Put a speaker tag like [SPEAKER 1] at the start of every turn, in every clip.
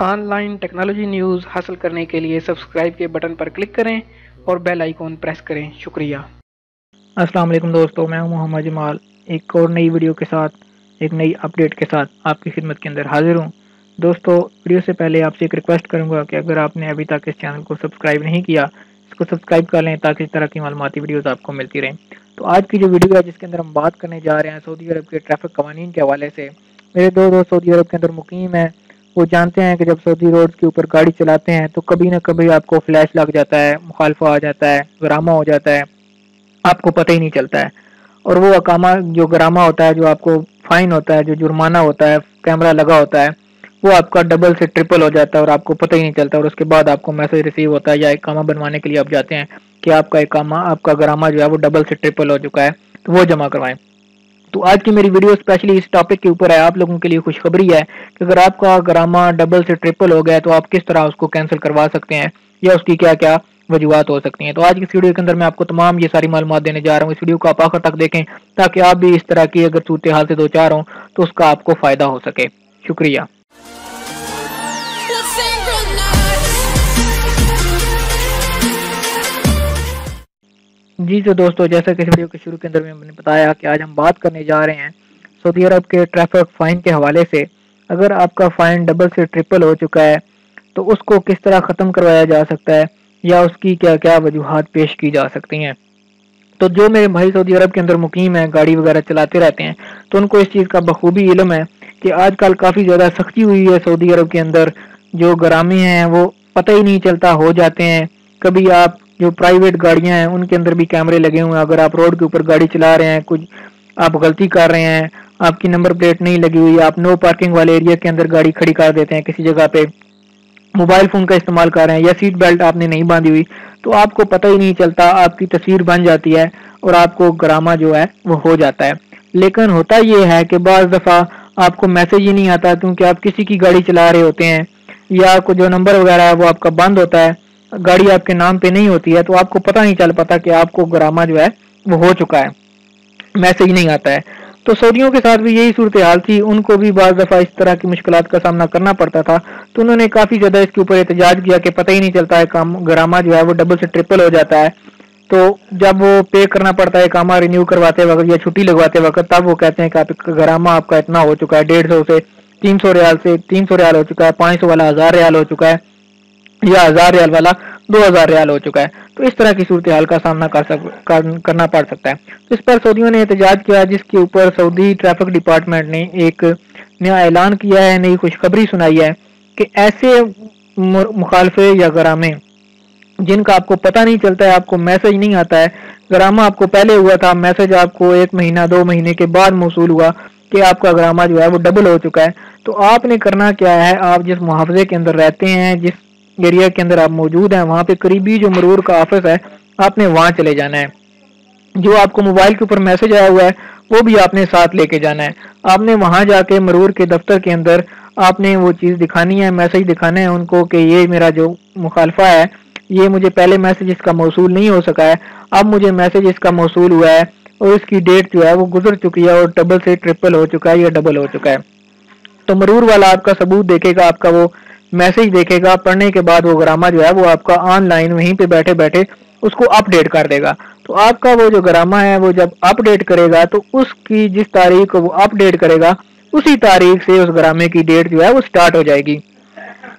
[SPEAKER 1] On line technology news حاصل کرنے کے لیے سبسکرائب کے بٹن پر کلک کریں اور بیل آئیکن پریس کریں۔ شکریہ۔
[SPEAKER 2] السلام علیکم دوستو، میں ہوں محمد جمال، ایک اور نئی ویڈیو کے ساتھ، ایک نئی اپڈیٹ کے ساتھ آپ کی خدمت کے اندر حاضر ہوں۔ دوستو، ویڈیو سے پہلے آپ سے ایک ریکویسٹ کروں گا کہ اگر آپ نے ابھی تک اس چینل کو سبسکرائب نہیں کیا، اس کو سبسکرائب کر لیں تاکہ اس طرح کی معلوماتی ویڈیوز آپ کو ملتی رہیں۔ تو آج کی جو ویڈیو ہے جس کے اندر ہم بات کرنے جا رہے ہیں سعودی عرب کے ٹریفک قوانین کے حوالے سے، میرے دو دوست سعودی عرب کے اندر مقیم ہیں، وہ جانتے ہیں کہ جب سعودی روڈز کے اوپر گاڑی چلاتے ہیں تو کبھی نہ کبھی آپ کو فلیش لگ جاتا ہے، مخالفہ آ جاتا ہے، گرامہ ہو جاتا ہے، آپ کو پتہ ہی نہیں چلتا ہے۔ اور وہ اقامہ جو گرامہ ہوتا ہے، جو آپ کو فائن ہوتا ہے، جو جرمانہ ہوتا ہے، کیمرہ لگا ہوتا ہے، وہ آپ کا ڈبل سے ٹرپل ہو جاتا ہے اور آپ کو پتہ ہی نہیں چلتا، اور اس کے بعد آپ کو میسج ریسیو ہوتا ہے یا اقامہ بنوانے کے لیے آپ جاتے ہیں کہ آپ کا اقامہ، آپ کا گرامہ جو ہے وہ ڈبل سے ٹرپل ہو چکا ہے، تو وہ جمع کروائیں۔ تو آج کی میری ویڈیو اسپیشلی اس ٹاپک کے اوپر ہے، آپ لوگوں کے لیے خوشخبری ہے کہ اگر آپ کا گرامہ ڈبل سے ٹرپل ہو گیا تو آپ کس طرح اس کو کینسل کروا سکتے ہیں یا اس کی کیا کیا وجوہات ہو سکتی ہیں۔ تو آج کی اس ویڈیو کے اندر میں آپ کو تمام یہ ساری معلومات دینے جا رہا ہوں۔ اس ویڈیو کو آپ آخر تک دیکھیں تاکہ آپ بھی اس طرح کی اگر صورتحال سے دو چار ہوں تو اس کا آپ کو فائدہ ہو سکے۔ شکریہ۔ جی تو دوستو، جیسا کہ اس ویڈیو کے شروع کے اندر میں نے بتایا کہ آج ہم بات کرنے جا رہے ہیں سعودی عرب کے ٹریفک فائن کے حوالے سے۔ اگر آپ کا فائن ڈبل سے ٹرپل ہو چکا ہے تو اس کو کس طرح ختم کروایا جا سکتا ہے یا اس کی کیا کیا وجوہات پیش کی جا سکتی ہیں۔ تو جو میرے بھائی سعودی عرب کے اندر مقیم ہیں، گاڑی وغیرہ چلاتے رہتے ہیں، تو ان کو اس چیز کا بخوبی علم ہے کہ آج کل کافی زیادہ سختی ہوئی ہے سعودی عرب کے اندر۔ جو گرامے ہیں وہ پتہ ہی نہیں چلتا ہو جاتے ہیں۔ کبھی آپ جو پرائیویٹ گاڑیاں ہیں ان کے اندر بھی کیمرے لگے ہوئے ہیں، اگر آپ روڈ کے اوپر گاڑی چلا رہے ہیں، کچھ آپ غلطی کر رہے ہیں، آپ کی نمبر پلیٹ نہیں لگی ہوئی، آپ نو پارکنگ والے ایریا کے اندر گاڑی کھڑی کر دیتے ہیں کسی جگہ پہ، موبائل فون کا استعمال کر رہے ہیں یا سیٹ بیلٹ آپ نے نہیں باندھی ہوئی، تو آپ کو پتہ ہی نہیں چلتا، آپ کی تصویر بن جاتی ہے اور آپ کو گرامہ جو ہے وہ ہو جاتا ہے۔ لیکن ہوتا یہ ہے کہ بعض دفعہ آپ کو میسج ہی نہیں آتا کیونکہ آپ کسی کی گاڑی چلا رہے ہوتے ہیں یا جو نمبر وغیرہ ہے وہ آپ کا بند ہوتا ہے، گاڑی آپ کے نام پہ نہیں ہوتی ہے، تو آپ کو پتہ نہیں چل پاتا کہ آپ کو گرامہ جو ہے وہ ہو چکا ہے، میسج نہیں آتا ہے۔ تو سعودیوں کے ساتھ بھی یہی صورتحال تھی، ان کو بھی بعض دفعہ اس طرح کی مشکلات کا سامنا کرنا پڑتا تھا، تو انہوں نے کافی زیادہ اس کے اوپر احتجاج کیا کہ پتہ ہی نہیں چلتا ہے، گرامہ جو ہے وہ ڈبل سے ٹرپل ہو جاتا ہے۔ تو جب وہ پے کرنا پڑتا ہے اقامہ رینیو کرواتے وقت یا چھٹی لگواتے وقت، تب وہ کہتے ہیں کہ آپ کا گرامہ آپ کا اتنا ہو چکا ہے، 150 سے 300 ریال سے 300 ریال ہو چکا ہے، 500 والا 1000 ریال ہو چکا ہے یا 1000 ریال والا 2000 ریال ہو چکا ہے۔ تو اس طرح کی صورتحال کا سامنا کرنا پڑ سکتا ہے۔ اس پر سعودیوں نے احتجاج کیا، جس کے اوپر سعودی ٹریفک ڈپارٹمنٹ نے ایک نیا اعلان کیا ہے، نئی خوشخبری سنائی ہے کہ ایسے مخالفے یا گرامے جن کا آپ کو پتہ نہیں چلتا ہے، آپ کو میسج نہیں آتا ہے، گرامہ آپ کو پہلے ہوا تھا، میسج آپ کو 1 مہینہ 2 مہینے کے بعد موصول ہوا کہ آپ کا گرامہ جو ہے وہ ڈبل ہو چکا ہے، تو آپ نے کرنا کیا ہے، آپ جس محافظے کے اندر رہتے ہیں، جس ایریا کے اندر آپ موجود ہیں، وہاں پہ قریبی جو مرور کا آفس ہے، آپ نے وہاں چلے جانا ہے۔ جو آپ کو موبائل کے اوپر میسج آیا ہوا ہے وہ بھی آپ نے ساتھ لے کے جانا ہے۔ آپ نے وہاں جا کے مرور کے دفتر کے اندر آپ نے وہ چیز دکھانی ہے، میسج دکھانا ہے ان کو کہ یہ میرا جو مخالفہ ہے، یہ مجھے پہلے میسج اس کا موصول نہیں ہو سکا ہے، اب مجھے میسج اس کا موصول ہوا ہے اور اس کی ڈیٹ جو ہے وہ گزر چکی ہے اور ڈبل سے ٹرپل ہو چکا ہے یا ڈبل ہو چکا ہے۔ تو مرور والا آپ کا ثبوت دیکھے گا، آپ کا وہ میسج دیکھے گا، پڑھنے کے بعد وہ گرامہ جو ہے وہ آپ کا آن لائن وہیں پہ بیٹھے بیٹھے اس کو اپ ڈیٹ کر دے گا۔ تو آپ کا وہ جو گرامہ ہے وہ جب اپ ڈیٹ کرے گا تو اس کی جس تاریخ کو وہ اپ ڈیٹ کرے گا اسی تاریخ سے اس گرامے کی ڈیٹ جو ہے وہ سٹارٹ ہو جائے گی،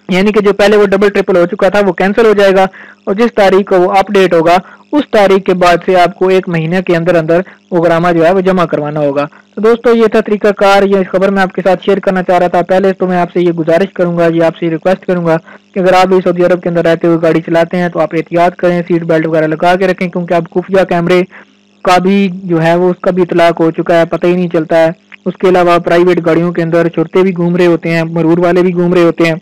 [SPEAKER 2] یعنی کہ جو پہلے وہ ڈبل ٹرپل ہو چکا تھا وہ کینسل ہو جائے گا، اور جس تاریخ کو وہ اپ ڈیٹ ہوگا اس تاریخ کے بعد سے آپ کو 1 مہینے کے اندر اندر وہ گرامہ جو ہے وہ جمع کروانا ہوگا۔ تو دوستو، یہ تھا طریقہ کار، یہ خبر میں آپ کے ساتھ شیئر کرنا چاہ رہا تھا۔ پہلے تو میں آپ سے یہ گزارش کروں گا، یہ آپ سے ریکویسٹ کروں گا کہ اگر آپ بھی سعودی عرب کے اندر رہتے ہوئے گاڑی چلاتے ہیں تو آپ احتیاط کریں، سیٹ بیلٹ وغیرہ لگا کے رکھیں، کیونکہ اب خفیہ کیمرے کا بھی جو ہے وہ اس کا بھی اطلاق ہو چکا ہے، پتہ ہی نہیں چلتا ہے۔ اس کے علاوہ پرائیویٹ گاڑیوں کے اندر چھوٹے بھی گھوم رہے ہوتے ہیں، مرور والے بھی گھوم رہے ہوتے ہیں،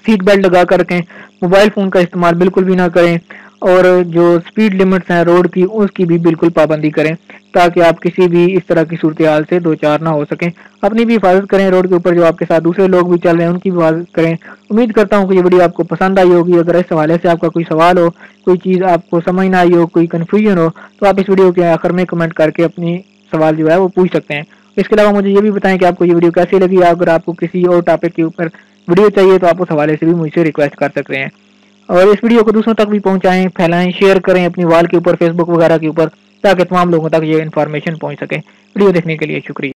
[SPEAKER 2] سیٹ بیلٹ لگا کر رکھیں، موبائل فون کا استعمال بالکل بھی نہ کریں، اور جو سپیڈ لمٹس ہیں روڈ کی اس کی بھی بالکل پابندی کریں تاکہ آپ کسی بھی اس طرح کی صورتحال سے دو چار نہ ہو سکیں۔ اپنی بھی حفاظت کریں، روڈ کے اوپر جو آپ کے ساتھ دوسرے لوگ بھی چل رہے ہیں ان کی بھی حفاظت کریں۔ امید کرتا ہوں کہ یہ ویڈیو آپ کو پسند آئی ہوگی۔ اگر اس حوالے سے آپ کا کوئی سوال ہو، کوئی چیز آپ کو سمجھ نہ آئی ہو، کوئی کنفیوژن ہو، تو آپ اس ویڈیو کے آخر میں کمنٹ کر کے اپنی سوال جو ہے وہ پوچھ سکتے ہیں۔ اس کے علاوہ مجھے یہ بھی بتائیں کہ آپ کو یہ ویڈیو کیسی لگی، اگر آپ کو کسی اور ٹاپک کے اوپر ویڈیو چاہیے تو آپ اس حوالے سے بھی مجھ سے ریکویسٹ کر سکتے ہیں. اور اس ویڈیو کو دوسروں تک بھی پہنچائیں، پھیلائیں، شیئر کریں اپنی وال کے اوپر، فیس بک وغیرہ کے اوپر، تاکہ تمام لوگوں تک یہ انفارمیشن پہنچ سکے. ویڈیو دیکھنے کے لیے شکریہ.